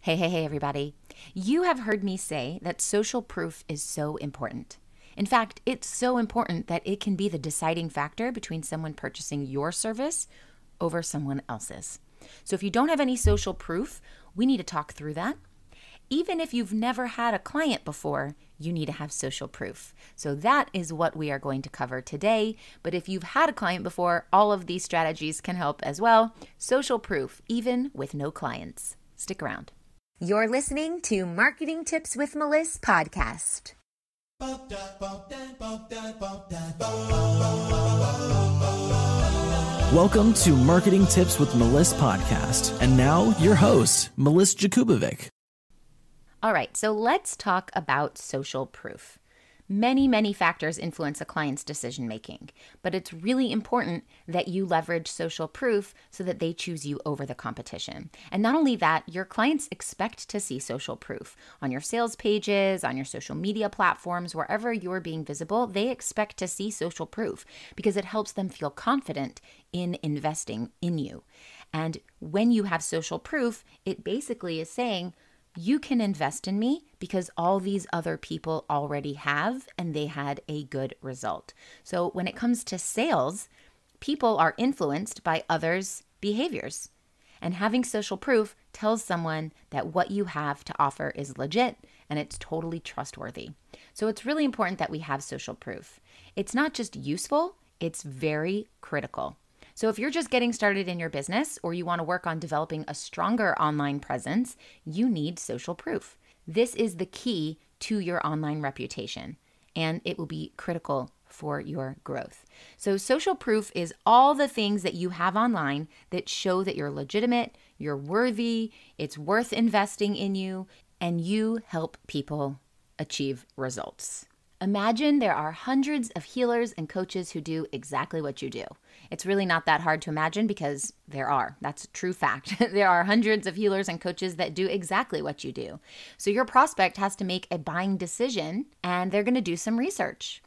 Hey, everybody. You have heard me say that social proof is so important. In fact, it's so important that it can be the deciding factor between someone purchasing your service over someone else's. So if you don't have any social proof, we need to talk through that. Even if you've never had a client before, you need to have social proof. So that is what we are going to cover today. But if you've had a client before, all of these strategies can help as well. Social proof, even with no clients. Stick around. You're listening to Marketing Tips with Meliss podcast. Welcome to Marketing Tips with Meliss podcast. And now your host, Meliss-Ep.358. All right, so let's talk about social proof. Many factors influence a client's decision making, but it's really important that you leverage social proof so that they choose you over the competition. And not only that, your clients expect to see social proof on your sales pages, on your social media platforms, wherever you're being visible, they expect to see social proof because it helps them feel confident in investing in you. And when you have social proof, it basically is saying, you can invest in me because all these other people already have and they had a good result. So when it comes to sales, people are influenced by others' behaviors. And having social proof tells someone that what you have to offer is legit and it's totally trustworthy. So it's really important that we have social proof. It's not just useful, it's very critical. So if you're just getting started in your business or you want to work on developing a stronger online presence, you need social proof. This is the key to your online reputation, and it will be critical for your growth. So social proof is all the things that you have online that show that you're legitimate, you're worthy, it's worth investing in you, and you help people achieve results. Imagine there are hundreds of healers and coaches who do exactly what you do. It's really not that hard to imagine because there are. That's a true fact. There are hundreds of healers and coaches that do exactly what you do. So your prospect has to make a buying decision and they're going to do some research.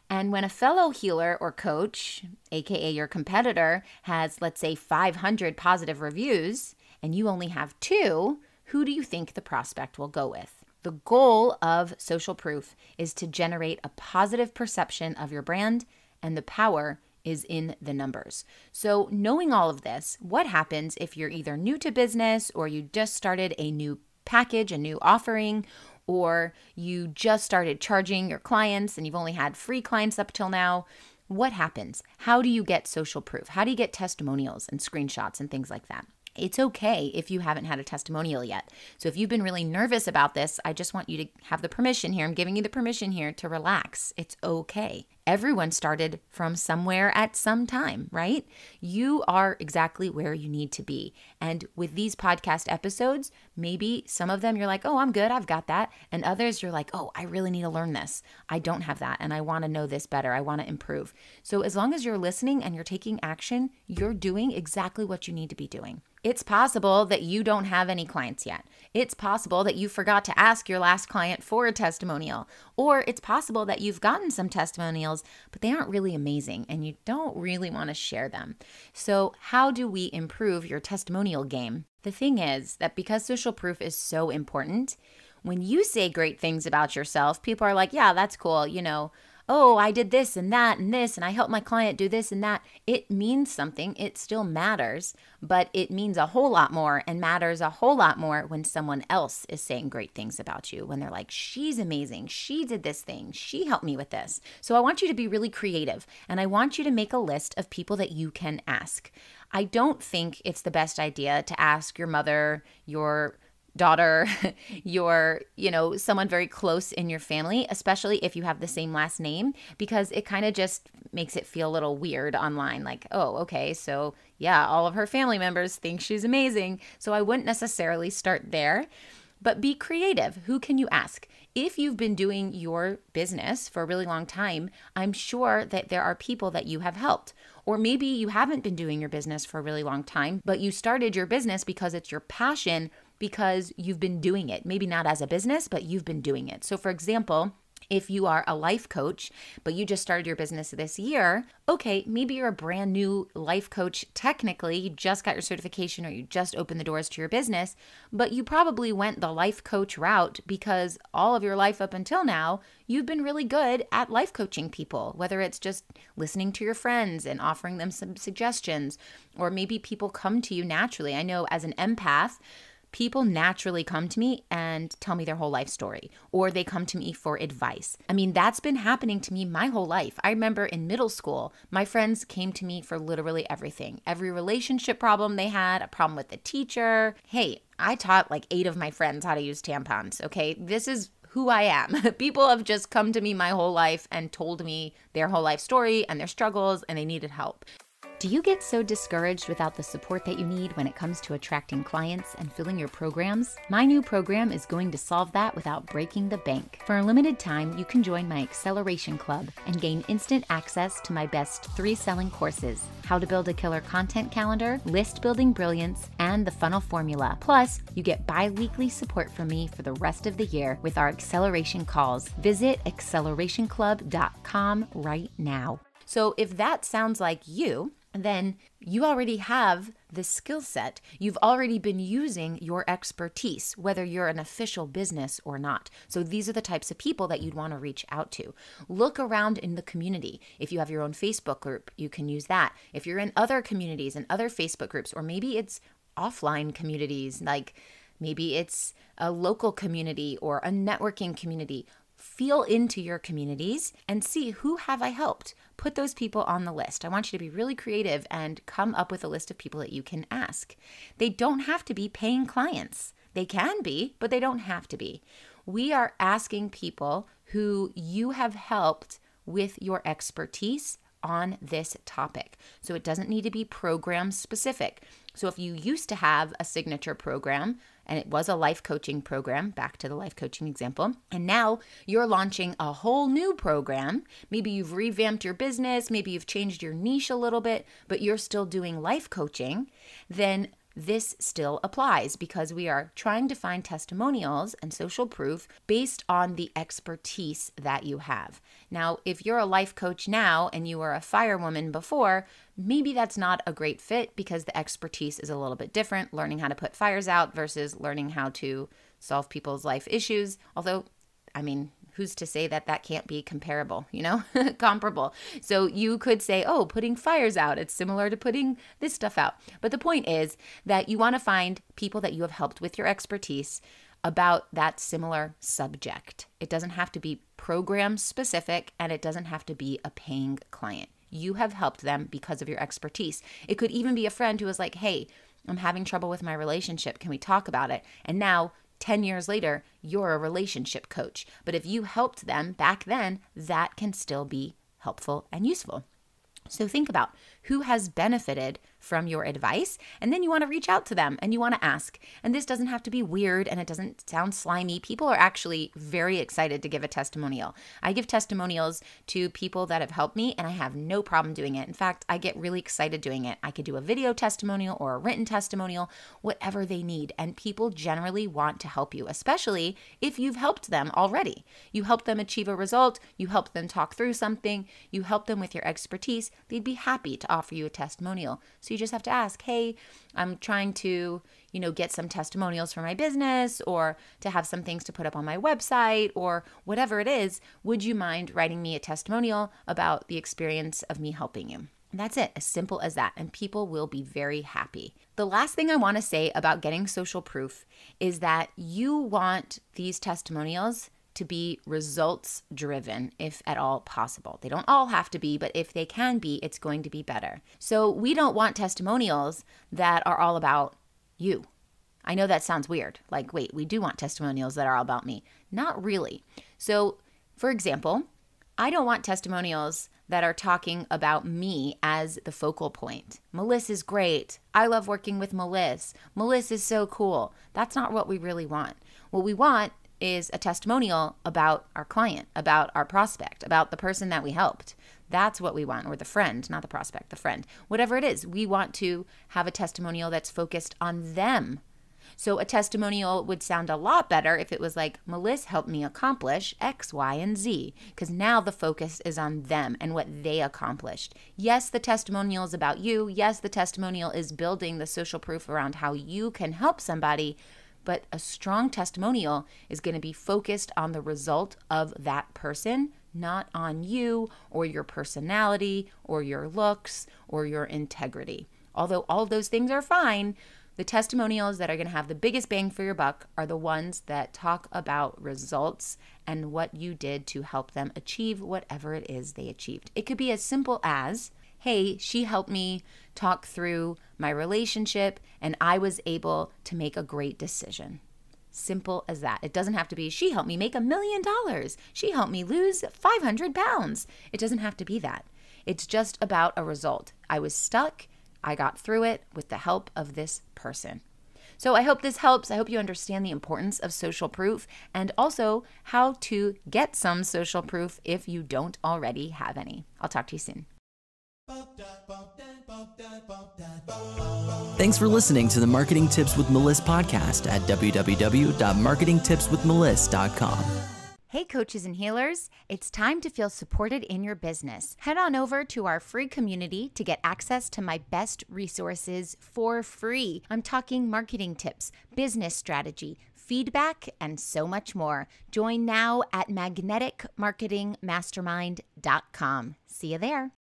And when a fellow healer or coach, aka your competitor, has, let's say, 500 positive reviews and you only have 2, who do you think the prospect will go with? The goal of social proof is to generate a positive perception of your brand, and the power is in the numbers. So knowing all of this, what happens if you're either new to business or you just started a new package, a new offering, or you just started charging your clients and you've only had free clients up till now? What happens? How do you get social proof? How do you get testimonials and screenshots and things like that? It's okay if you haven't had a testimonial yet. So if you've been really nervous about this, I just want you to have the permission here. I'm giving you the permission here to relax. It's okay. Everyone started from somewhere at some time, right? You are exactly where you need to be. And with these podcast episodes, maybe some of them you're like, oh, I'm good, I've got that. And others you're like, oh, I really need to learn this. I don't have that. And I want to know this better. I want to improve. So as long as you're listening and you're taking action, you're doing exactly what you need to be doing. It's possible that you don't have any clients yet. It's possible that you forgot to ask your last client for a testimonial. Or it's possible that you've gotten some testimonials, but they aren't really amazing and you don't really want to share them. So how do we improve your testimonial game? The thing is that because social proof is so important, when you say great things about yourself, people are like, yeah, that's cool, oh, I did this and that and this, and I helped my client do this and that. It means something. It still matters, but it means a whole lot more and matters a whole lot more when someone else is saying great things about you, when they're like, she's amazing. She did this thing. She helped me with this. So I want you to be really creative, and I want you to make a list of people that you can ask. I don't think it's the best idea to ask your mother, your daughter, someone very close in your family, especially if you have the same last name, because it kind of just makes it feel a little weird online. Like, oh, okay, so yeah, all of her family members think she's amazing. So I wouldn't necessarily start there, but be creative. Who can you ask? If you've been doing your business for a really long time, I'm sure that there are people that you have helped. Or maybe you haven't been doing your business for a really long time, but you started your business because it's your passion, because you've been doing it. Maybe not as a business, but you've been doing it. So for example, If you are a life coach, but you just started your business this year, okay, maybe you're a brand new life coach technically, you just got your certification or you just opened the doors to your business, but you probably went the life coach route because all of your life up until now, you've been really good at life coaching people, whether it's just listening to your friends and offering them some suggestions, or maybe people come to you naturally. I know as an empath, people naturally come to me and tell me their whole life story, or they come to me for advice. I mean, that's been happening to me my whole life. I remember in middle school, my friends came to me for literally everything. Every relationship problem they had, a problem with the teacher. Hey, I taught like 8 of my friends how to use tampons, okay? This is who I am. People have just come to me my whole life and told me their whole life story and their struggles, and they needed help. Do you get so discouraged without the support that you need when it comes to attracting clients and filling your programs? My new program is going to solve that without breaking the bank. For a limited time, you can join my Acceleration Club and gain instant access to my best 3 selling courses: How to Build a Killer Content Calendar, List Building Brilliance, and the Funnel Formula. Plus, you get bi-weekly support from me for the rest of the year with our acceleration calls. Visit accelerationclub.com right now. So if that sounds like you, then you already have the skill set. You've already been using your expertise, whether you're an official business or not. So these are the types of people that you'd want to reach out to. Look around in the community. If you have your own Facebook group, you can use that. If you're in other communities and other Facebook groups, or maybe it's offline communities, like maybe it's a local community or a networking community, feel into your communities and see, who have I helped? Put those people on the list. I want you to be really creative and come up with a list of people that you can ask. They don't have to be paying clients. They can be, but they don't have to be. We are asking people who you have helped with your expertise on this topic. So it doesn't need to be program specific. So if you used to have a signature program and it was a life coaching program, back to the life coaching example, and now you're launching a whole new program, maybe you've revamped your business, maybe you've changed your niche a little bit, but you're still doing life coaching, then this still applies, because we are trying to find testimonials and social proof based on the expertise that you have. Now, if you're a life coach now and you were a firewoman before, maybe that's not a great fit because the expertise is a little bit different, learning how to put fires out versus learning how to solve people's life issues. Although, I mean, who's to say that that can't be comparable, comparable. So you could say, oh, putting fires out, it's similar to putting this stuff out. But the point is that you want to find people that you have helped with your expertise about that similar subject. It doesn't have to be program specific, and it doesn't have to be a paying client. You have helped them because of your expertise. It could even be a friend who was like, hey, I'm having trouble with my relationship. Can we talk about it? And now 10 years later, you're a relationship coach. But if you helped them back then, that can still be helpful and useful. So think about who has benefited from your advice, and then you want to reach out to them and you want to ask. And this doesn't have to be weird and it doesn't sound slimy. People are actually very excited to give a testimonial. I give testimonials to people that have helped me and I have no problem doing it. In fact, I get really excited doing it. I could do a video testimonial or a written testimonial, whatever they need. And people generally want to help you, especially if you've helped them already. You helped them achieve a result, you helped them talk through something, you helped them with your expertise. They'd be happy to offer you a testimonial. So you just have to ask, hey, I'm trying to, get some testimonials for my business, or to have some things to put up on my website, or whatever it is. Would you mind writing me a testimonial about the experience of me helping you? And that's it, as simple as that. And people will be very happy. The last thing I want to say about getting social proof is that you want these testimonials to be results driven, if at all possible. They don't all have to be, but if they can be, it's going to be better. So we don't want testimonials that are all about you. I know that sounds weird. Like, wait, we do want testimonials that are all about me. Not really. So, for example, I don't want testimonials that are talking about me as the focal point. Meliss is great. I love working with Meliss. Meliss is so cool. That's not what we really want. What we want is a testimonial about our client, about our prospect, about the person that we helped. That's what we want, or the friend, not the prospect, the friend. Whatever it is, we want to have a testimonial that's focused on them. So a testimonial would sound a lot better if it was like, Meliss helped me accomplish X, Y, and Z, because now the focus is on them and what they accomplished. Yes, the testimonial is about you. Yes, the testimonial is building the social proof around how you can help somebody, but a strong testimonial is going to be focused on the result of that person, not on you or your personality or your looks or your integrity. Although all of those things are fine, the testimonials that are going to have the biggest bang for your buck are the ones that talk about results and what you did to help them achieve whatever it is they achieved. It could be as simple as, hey, she helped me talk through my relationship and I was able to make a great decision. Simple as that. It doesn't have to be, she helped me make $1 million. She helped me lose 500 pounds. It doesn't have to be that. It's just about a result. I was stuck. I got through it with the help of this person. So I hope this helps. I hope you understand the importance of social proof and also how to get some social proof if you don't already have any. I'll talk to you soon. Thanks for listening to the Marketing Tips with Meliss podcast at www.marketingtipswithmeliss.com. Hey coaches and healers, it's time to feel supported in your business. Head on over to our free community to get access to my best resources for free. I'm talking marketing tips, business strategy, feedback, and so much more. Join now at magneticmarketingmastermind.com. See you there.